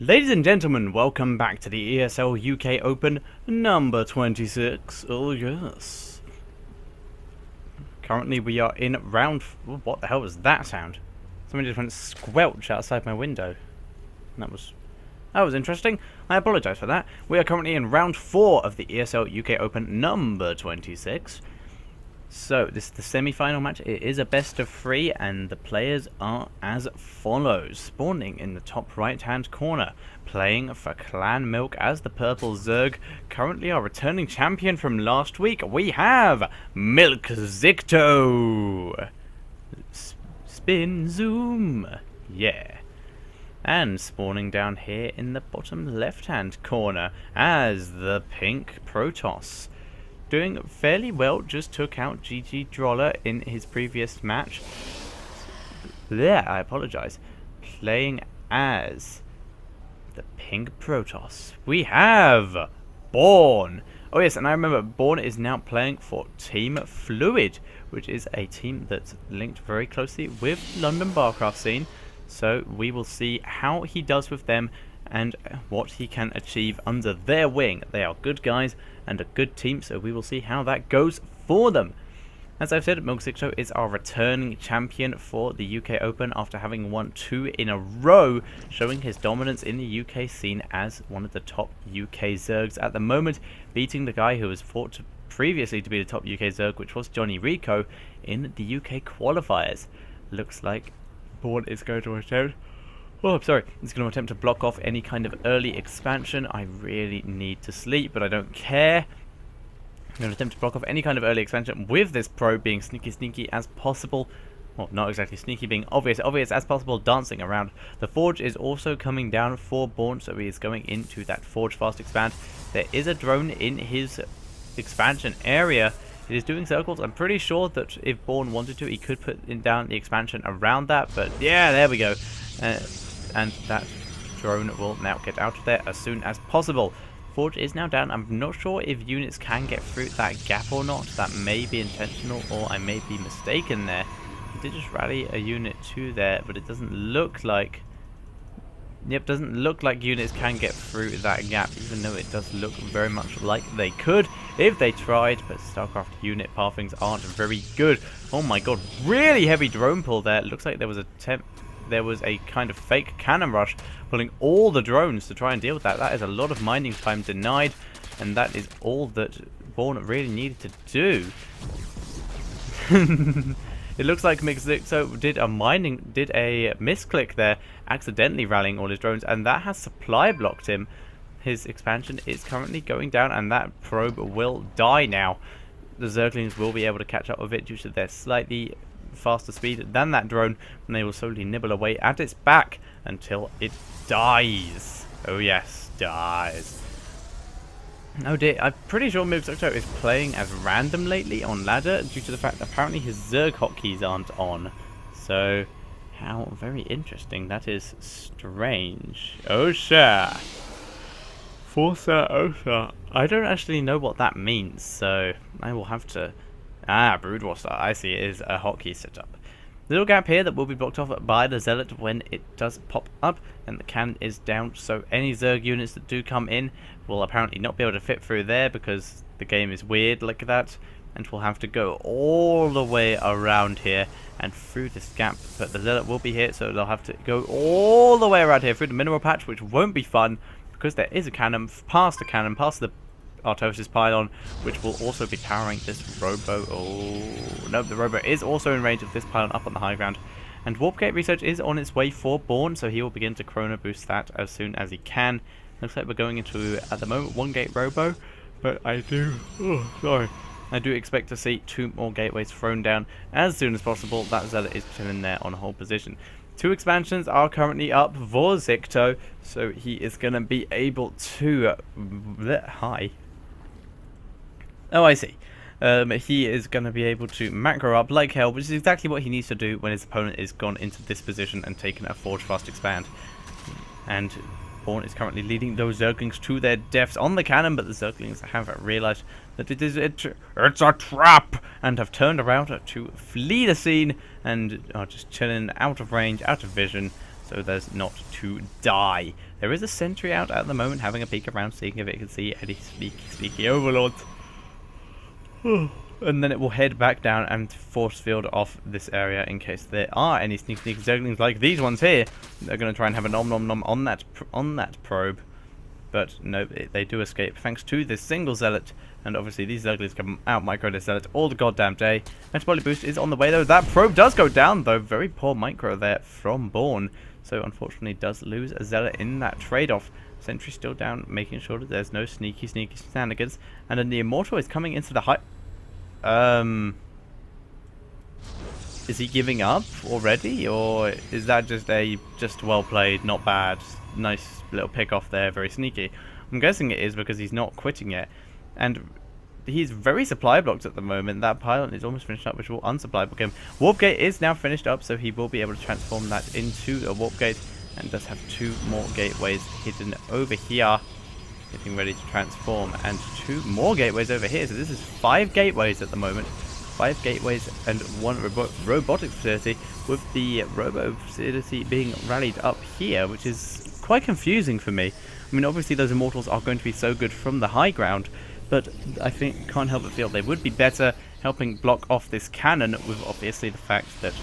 Ladies and gentlemen, welcome back to the ESL UK Open number 26. Oh yes. Currently we are in round... What the hell was that sound? Somebody just went squelch outside my window. That was interesting. I apologise for that. We are currently in round 4 of the ESL UK Open number 26. So, this is the semi-final match. It is a best of 3, and the players are as follows. Spawning in the top right-hand corner, playing for Clan Milk as the purple Zerg. Currently our returning champion from last week, we have MilkZikto. Spin zoom. Yeah. And spawning down here in the bottom left-hand corner as the pink Protoss. Doing fairly well, just took out GG Droller in his previous match. There, I apologise. Playing as the pink Protoss, we have Bourne. Oh yes, and I remember Bourne is now playing for Team Fluid, which is a team that's linked very closely with London Barcraft scene. So we will see how he does with them and what he can achieve under their wing. They are good guys and a good team, so we will see how that goes for them. As I've said, MilkZikto is our returning champion for the UK Open after having won 2 in a row, showing his dominance in the UK scene as one of the top UK Zergs at the moment, beating the guy who was thought to previously to be the top UK Zerg, which was Johnny Rico, in the UK qualifiers. Looks like Bourne is going to attempt... Oh, I'm sorry. It's going to attempt to block off any kind of early expansion. I really need to sleep, but I don't care. I'm going to attempt to block off any kind of early expansion with this pro being sneaky as possible. Well, not exactly sneaky, being obvious as possible, dancing around. The Forge is also coming down for Bourne, so he is going into that Forge fast expand. There is a drone in his expansion area. It is doing circles. I'm pretty sure that if Bourne wanted to, he could put down the expansion around that, but yeah, there we go. And that drone will now get out of there as soon as possible. Forge is now down. I'm not sure if units can get through that gap or not. That may be intentional, or I may be mistaken there. He did just rally a unit to there, but it doesn't look like... Yep, doesn't look like units can get through that gap, even though it does look very much like they could if they tried, but StarCraft unit pathings aren't very good. Oh my god, really heavy drone pull there. Looks like there was a kind of fake cannon rush pulling all the drones to try and deal with that. That is a lot of mining time denied, and that is all that Bourne really needed to do. It looks like MilkZikto did a misclick there, accidentally rallying all his drones, and that has supply blocked him. His expansion is currently going down, and that probe will die now. The Zerglings will be able to catch up with it due to their slightly faster speed than that drone, and they will slowly nibble away at its back until it dies. Oh yes, dies. Oh dear, I'm pretty sure MilkZikto is playing as random lately on ladder due to the fact that apparently his Zerg hotkeys aren't on. So, how very interesting. That is strange. Osha! Forza Osha. I don't actually know what that means, so I will have to... Ah, Broodwaster. I see, it is a hotkey setup. Little gap here that will be blocked off by the Zealot when it does pop up, and the cannon is down, so any Zerg units that do come in will apparently not be able to fit through there because the game is weird like that, and will have to go all the way around here and through this gap. But the Zealot will be here, so they'll have to go all the way around here through the mineral patch, which won't be fun because there is a cannon past the Artosis pylon, which will also be powering this robo. Oh no, the robo is also in range of this pylon up on the high ground, and Warp Gate research is on its way for Bourne, so he will begin to chrono boost that as soon as he can. Looks like we're going into, at the moment, 1 gate robo, but I do expect to see 2 more gateways thrown down as soon as possible. That Zealot is chilling there on hold position. 2 expansions are currently up for Zikto, so he is going to be able to... Hi. Oh, I see. He is going to be able to macro up like hell, which is exactly what he needs to do when his opponent is gone into this position and taken a Forge fast expand. And Bourne is currently leading those Zerglings to their deaths on the cannon, but the Zerglings have realised that it's a trap and have turned around to flee the scene and are just chilling out of range, out of vision. so there's not to die. There is a sentry out at the moment, having a peek around, seeing if it can see any sneaky overlords. And then it will head back down and force field off this area in case there are any sneaky zerglings like these ones here. They're going to try and have a nom nom nom on that probe. But no, they do escape thanks to this single zealot. And obviously these zerglings come out micro this zealot all the goddamn day. Metabolic boost is on the way though. That probe does go down though. Very poor micro there from Bourne. So unfortunately does lose a zealot in that trade-off. Sentry still down, making sure that there's no sneaky shenanigans. And then the Immortal is coming into the high... Is he giving up already? Or is that just well played, not bad? Nice little pick off there, very sneaky. I'm guessing it is because he's not quitting yet. And he's very supply blocked at the moment. That pylon is almost finished up, which will unsupply block him. Warp gate is now finished up, so he will be able to transform that into a warp gate. And does have 2 more gateways hidden over here. Getting ready to transform, and 2 more gateways over here. So this is 5 gateways at the moment. 5 gateways and 1 robotic facility, with the robo facility being rallied up here, which is quite confusing for me. I mean, obviously those immortals are going to be so good from the high ground, but I think can't help but feel they would be better helping block off this cannon, with obviously the fact that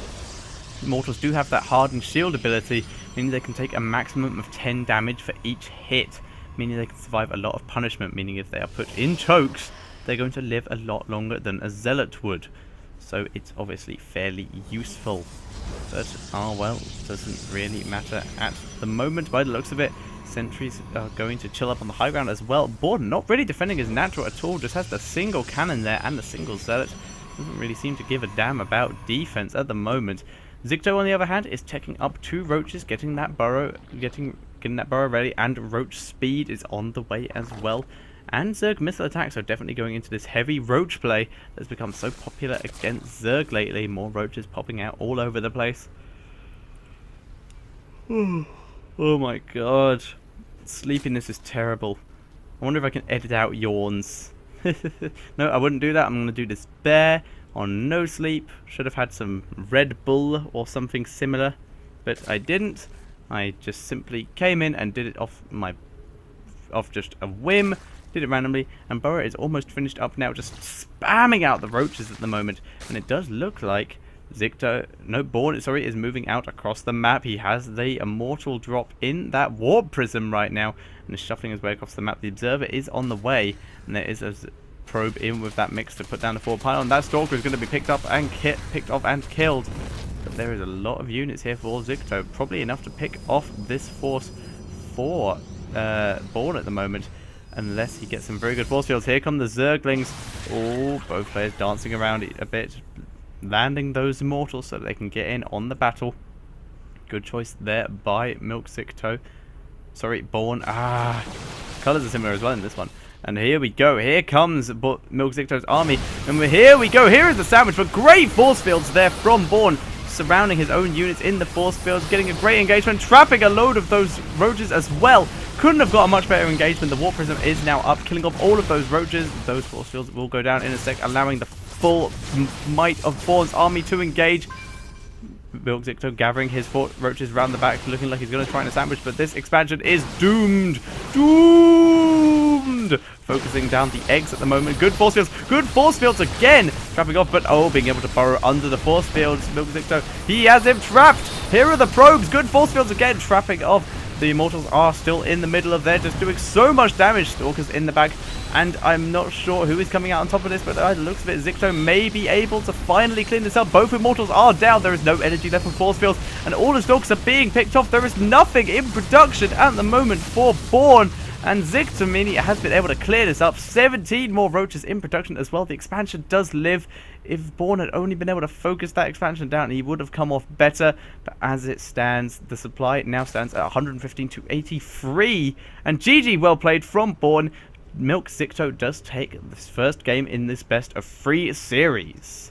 immortals do have that hardened shield ability, meaning they can take a maximum of 10 damage for each hit, meaning they can survive a lot of punishment, meaning if they are put in chokes, they're going to live a lot longer than a zealot would. So it's obviously fairly useful. But, well, doesn't really matter at the moment by the looks of it. Sentries are going to chill up on the high ground as well. Bourne not really defending his natural at all, just has the single cannon there and the single zealot. Doesn't really seem to give a damn about defense at the moment. Zikto, on the other hand, is taking up 2 roaches, getting that burrow ready, and roach speed is on the way as well. And Zerg missile attacks are definitely going into this heavy roach play that's become so popular against Zerg lately. More roaches popping out all over the place. Oh my god. Sleepiness is terrible. I wonder if I can edit out yawns. No, I wouldn't do that. I'm going to do this bear on no sleep. Should have had some Red Bull or something similar, but I didn't. I just simply came in and did it off just a whim. Did it randomly, and Burrow is almost finished up now, just spamming out the roaches at the moment. And it does look like Bourne is moving out across the map. He has the Immortal drop in that warp prism right now, and is shuffling his way across the map. The Observer is on the way, and there is a probe in with that mix to put down the forward pylon. That Stalker is going to be picked off and killed. But there is a lot of units here for Zikto, probably enough to pick off this force for Bourne at the moment. Unless he gets some very good force fields. Here come the Zerglings. Oh, both players dancing around it a bit. Landing those immortals so they can get in on the battle. Good choice there by MilkZikto. Sorry, Bourne. Colours are similar as well in this one. And here we go. Here comes MilkZikto's army. And here we go. Here is the sandwich. But great force fields there from Bourne. Surrounding his own units in the force fields. Getting a great engagement. Trapping a load of those roaches as well. Couldn't have got a much better engagement. The warp prism is now up, killing off all of those roaches. Those force fields will go down in a sec, allowing the full might of Bourne's army to engage. MilkZikto gathering his roaches around the back, looking like he's going to try and sandwich, but this expansion is doomed. Doomed! Focusing down the eggs at the moment. Good force fields. Good force fields again. Trapping off, but being able to burrow under the force fields. MilkZikto, he has him trapped. Here are the probes. Good force fields again, trapping off. The Immortals are still in the middle of there, just doing so much damage. Stalkers in the back, and I'm not sure who is coming out on top of this, but by the looks of it, Zikto may be able to finally clean this up. Both Immortals are down. There is no energy left for force fields, and all the Stalkers are being picked off. There is nothing in production at the moment for Bourne, and Zikto Mini has been able to clear this up. 17 more roaches in production as well. The expansion does live. If Bourne had only been able to focus that expansion down, he would have come off better. But as it stands, the supply now stands at 115 to 83. And GG, well played from Bourne. MilkZikto does take this first game in this best of 3 series.